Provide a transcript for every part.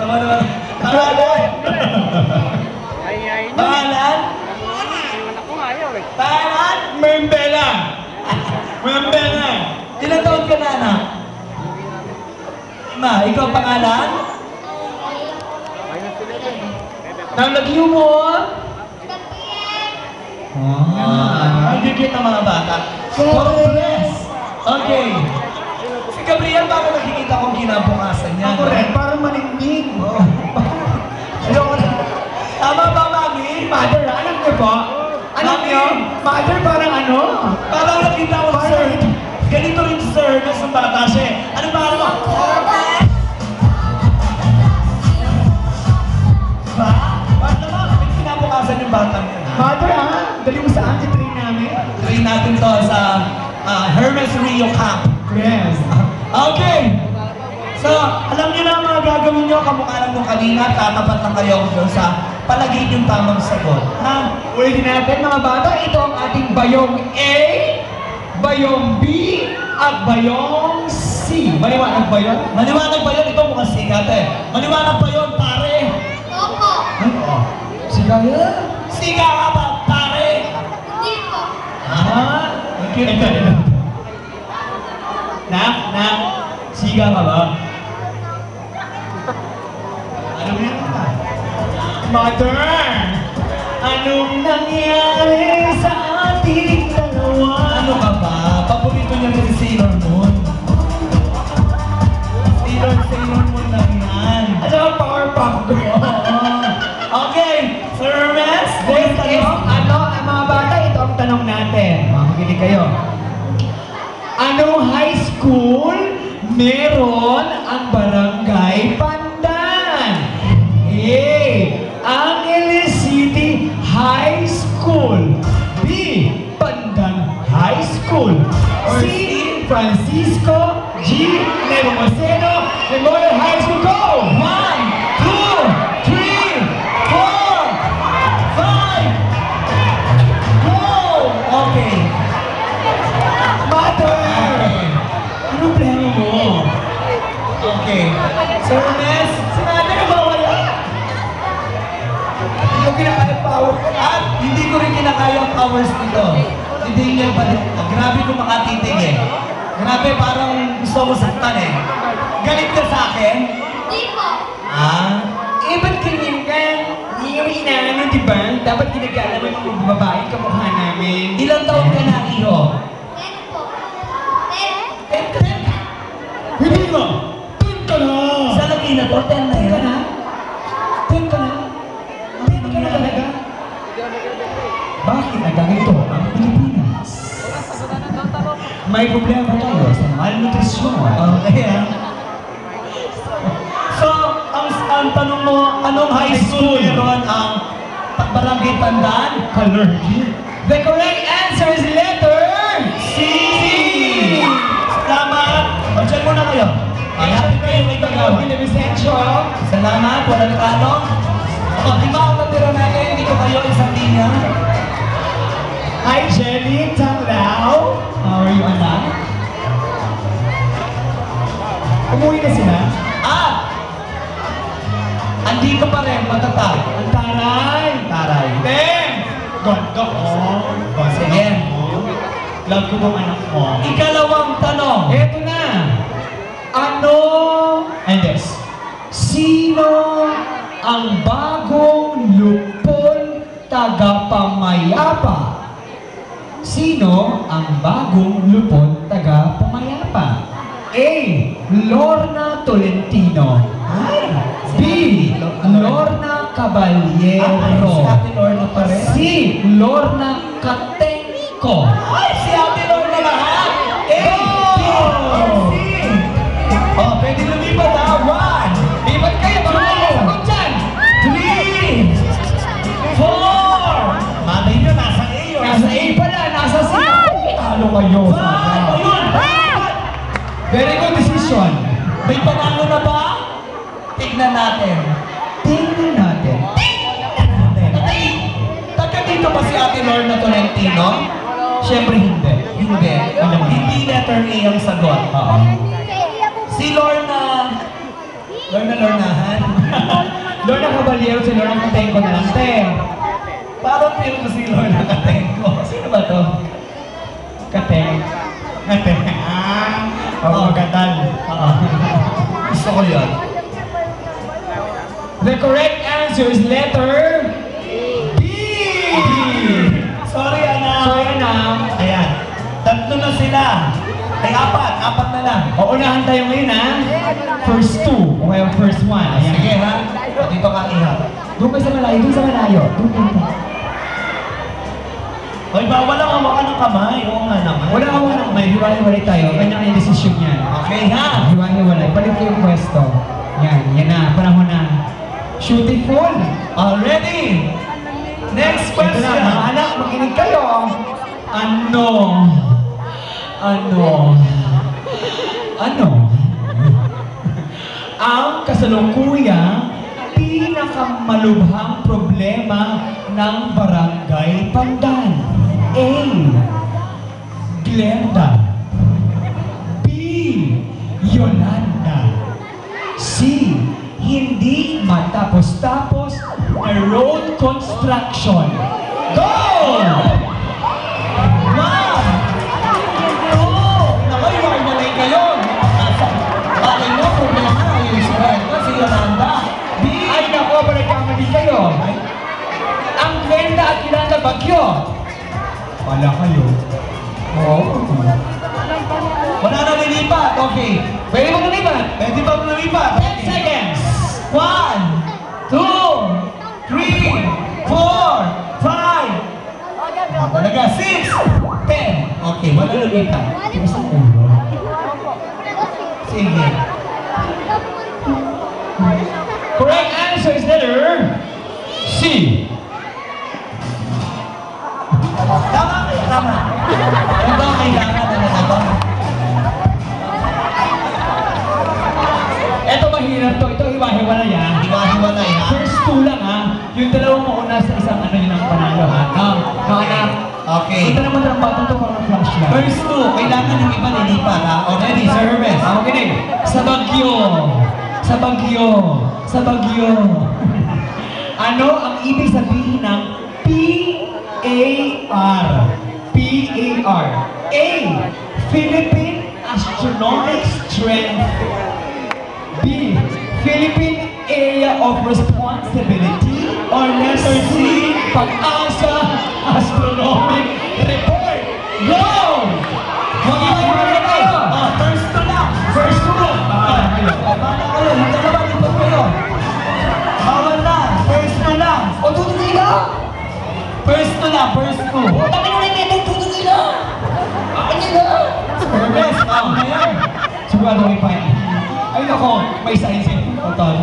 Naman. Pangalan? Pangalan? Pangalan? Membela! Membela! Ilang taon ka na, anak? Ma, ikaw pangalan? Nalagyo mo? Hindi kita mga bata. Progress! Okay. Si Gabriel, baka nakikita kong kinabukasan niya. Ako rin, parang maningning. Ayoko na. Tama ba, Mami? Mother, alam niyo po? Alam niyo? Mother, parang ano? Parang nakita ko, sir. Ganito rin, sir, nasa bata siya. Ano ba mo? Ba? Bakit naman? May kinabukasan yung bata niya. Mother, dali mo saan i-train namin? Train natin to sa Hermes Rio Camp. Yes. Okay! So, alam niyo na ang mga gagawin niyo, kamukha lang nung kanina, tatapat lang kayo doon sa palagay yung tamang sagot. Ha? Ulitin natin mga bata, ito ang ating bayong A, bayong B, at bayong C. Maliwanag ba yun? Maliwanag ba yun? Ito mukhang sikat eh. Maliwanag ba yun, pare? Opo. Oo. Siga yan. Siga ka ba, pare? Hindi po. Ito. Nak, siga ka ba? Ano yan? Mother, anong nangyari sa ating dalawa? Ano ka ba? Paborito niya si Sailor Moon. Sailor Moon lang yan. Ano ang power pop ko? Okay, Sir Hermes, This is, ang mga bata, ito ang tanong natin. Makikinig kayo. Anong high school meron ang Barangay Pandan? A. Angeles City High School. B. Pandan High School. C. Francisco G. Nepomuceno Memorial High School. Go! 1, 2, 3, 4, 5. Go! Okay. Mother! Anong plano mo? Okay. Sir Hermes, Si Mother na mawala. Hindi ko kinakaya power. at hindi ko rin kinakaya ang powers nito. Hindi niya ba? Grabe kung makatitig eh. Grabe, parang gusto ko saktan eh. Galit ka sa akin? Hindi po. Eh, ba't ganyan ka? Hindi kami inaano, di ba? Dapat ginagala mo yung mga babae kamukha namin. Ilang taon ka na, Iho? 10 po. 10. 10? Hindi mo! Tun ka na! Sa lagi na to, 10 na Tun ka yan. na? Tun ka na? Tun ka na talaga? Bakit nagkakito ang Pilipinas? May problema tayo sa malnutrisyon. Okay, ah. So, ang tanong mo, anong high school meron ang Barangay Pandan? Allergy. The correct answer is letter C! Salamat! O, dyan muna kayo. Malapit kayo, may tagaw. Willie Vicencio. Salamat, walang tanong. O, di ba ang natira natin? Dito kayo, isang linya. Hi, Jenny Tanglao. How are you, anak? Umuwi na sila? Andito pa rin, matatag. Ang taray. Taray. Ten! Ganda ko. Sige. Love ko bang anak mo? Ikalawang tanong. Eto na. Ano? And this. Sino ang bagong lupon tagapamayapa? Sino ang bagong lupon tagapamayapa? A. Lorna Tolentino. B. Lorna Caballero. Si Ate Lorna pa rin. C. Lorna Catenco. Ay, si Ate Lorna lahat. A, B, and C. Oh, pwede lumipat ha. 1, Lipat kayo, baka may sagot dyan. 3, 4. Malay nyo, nasa A yun. Nasa A pala, nasa C. Talo kayo. Ayun. Very good decision. May panalo na ba? Tignan natin. Tingnan natin. Taga dito ba si Ate Lorna Tolentino? Siyempre hindi. Hindi. Hindi letter A ang sagot. Oo. Si Lorna... Lornahan? Lorna Caballero, si Lorna Catenco na lang, te. Parang feel ko si Lorna Catenco. Sino ba to? Kateng. Kateng. Magatal. Gusto ko yun. The correct answer is letter B. Sorry, anak. Sorry, anak. Ayan. Tatlo na sila. Ay, apat na lang. O, unahan tayo ngayon, ha? First two. O kaya first one. Ayan. Sige, ha? Dito ka, iha. Doon kayo sa malayo. Doon sa malayo. Doon kayo. Hoy, bawal ang hawakan ng kamay. Oo nga naman. Wala ka muna. May hiwa-hiwalay tayo. Kanya-kanya desisyon yan. Okay, ha? Hiwa-hiwalay. Balik kayong pwesto. Yan. Yan na. Panahon na. Beautiful. Already. Next Ito question. na. Mga anak, makinig kayo. Ano? Ang kasalukuyang pinakamalubhang problema ng Barangay Pandan? A. Glenda. B. Yolanda. C. Hindi matapos-tapos na road construction. Go! Wow! Oo! Nakaiwalay kayo. Bakit mo, problema na yung si Brenda, si Yolanda. B. Ay nako, nagkamali kayo. Ang Glenda at Yolanda Bagyo. Wala kayo. Oo. Wala na lilipat. Okay. Pwede mo lumipat. Pwede ba lumipat? 10 seconds. 1, 2, 3, 4, 5. Talaga, 6, 10. Okay, wala lumipat. Tigas ang ulo. Sige. Correct answer is letter C. Tama kayo, tama. Ano ba ang kailangan na nalaban? Ito mahirap to. Ito hiwa-hiwala yan. Hiwa-hiwalay, ha? First two lang ha. Yung dalawang mauna sa isang ano yun ang panalo ha. Anak. Okay. Ito naman ang batang to para flash lang. First two, kailangan yung iba nilipat, ha? Already, Sir Hermes. Okay. Sa Bagyo. Sa Bagyo. Sa Bagyo. Ano ang ibig sabihin ng PAR? PAR. A. Philippine Astronomic Strength. B. Philippine Area of Responsibility. Or letter C. Pag-asa Astronomic Report. Go! Mag-iwala kayo. First two lang. First two lang. Bawal kayo. Yung dalawa, lipat kayo. Bawal na. First two lang. O, tutuloy na! First two lang, first two. Bakit mo rin ito? Tutuloy na! Akin na! Hermes, tama na yan. Sigurado may pa yan. Ay nako, may science yun. Total.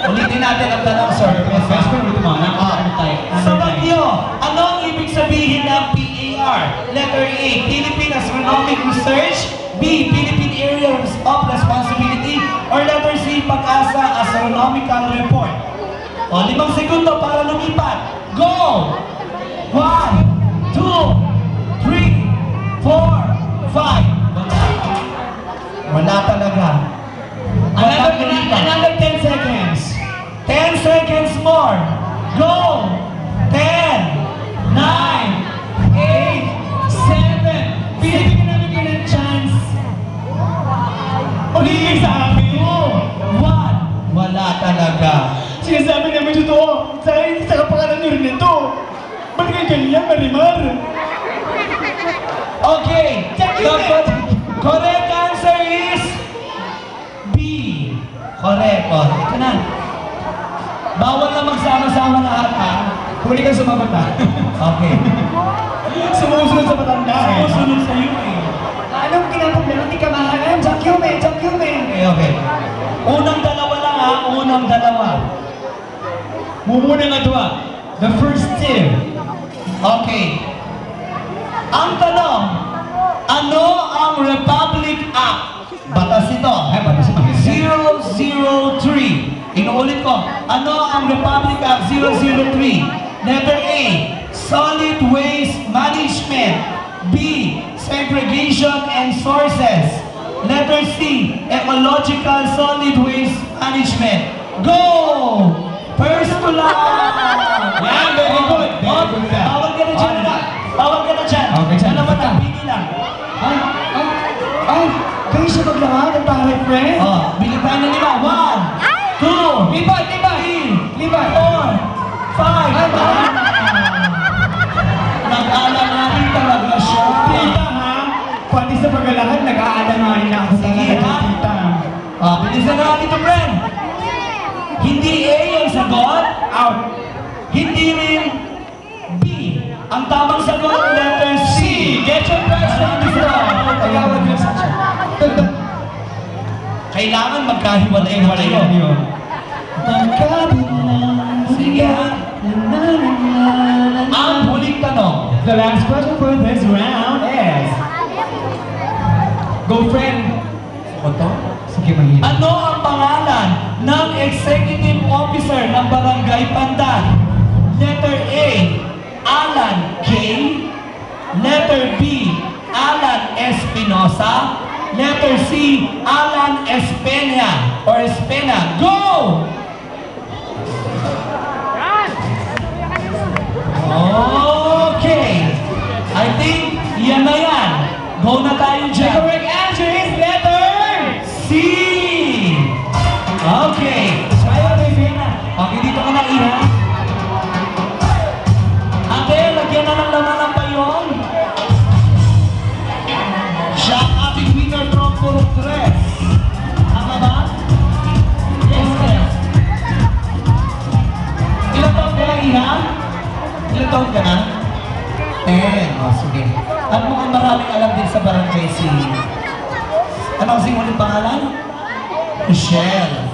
Ulitin natin ang tanong, Sir Hermes. Best friend, ulit mo. Ano tayo? Sa Bagyo, ano ang ibig sabihin ng PAR? Letter A, Philippine Astronomic Research. B, Philippine Area of Responsibility. Or letter C, Pag-asa Astronomical Report. O, 5 segundo para lumipat. Go! 1, 2, 3, 4, 5. Wala talaga. Another 10 seconds. 10 seconds more. Go! 10, 9, 8, 7. Pinipin namin kayo ng chance. Ulitin sa amin. 1. Wala talaga. Sinasabi namin totoo. Sa kapangalan nyo rin ito. Ba't kayo ganyan, Marimar? Okay. The correct answer is B. Correct. O, ito na. Bawal na magsama-sama lahat, ha? Huli ka sumabat ha. Okay. Sumusunod sa matanda eh. Sumusunod sa iyo, eh. Anong kinaproblema? Hindi ka mahalan? Jakyume! Okay. Unang dalawa lang, ha? Unang dalawa. Mumuna nga doon. The first two. Okay. Ang tanong, ano ang Republic Act? Batas ito. Ay, batas ito. 003. Inuulit ko. Ano ang Republic Act 003? Letter A, Solid Waste Management. B, Segregation and Sources. Letter C, Ecological Solid Waste management. Go! First to lang! Yan, very good. Very good ka. Bawal ka na dyan, anak. Bawal ka na dyan. Okay, dyan. Ano naman ang pili lang? Ay, kayo siya maglakad ang pare, friend. Oh, bili tayo ng 5. 1, 2, Lipat, lipat. 3, Lipat. 4, 5. Nag-aalalahin talaga siya. Tita, ha? Pati sa paglalakad, nag-aalamahin na ako Sige, talaga, ha? tita. Bilisan na natin ito, friend. Hindi A yung sagot. Out. Hindi rin B. Ang tamang sagot, letter C. Get your prize from the floor. Tagawag yung sa siya. Kailangan magkahiwalay-hiwalay Ayun yun. yun. Sige, ha? Ang huling tanong. The last question for this round is... Go, friend. Ako to? Sige, mahirap. Ano ang pangalan ng executive officer ng Barangay Pandan? Letter A, Alan K. Letter B, Alan Espinosa. Letter C, Alan Espena or Espena. Go! Okay. I think yan na yan. Go na tayo The dyan. correct answer is letter... C! Okay. Ayaw, baby na. Okay, dito ka na, Iha. Ate, lagyan na ng laman ng payon. Siya ang ating winner from Purok Dress. Tama ba? Yes, yes. Ilang taon ka na, Iha? Ilang taon ka na? 10. O, sige. At mukhang maraming alam din sa barangay si... Ano kasing ulit pangalan? Michelle.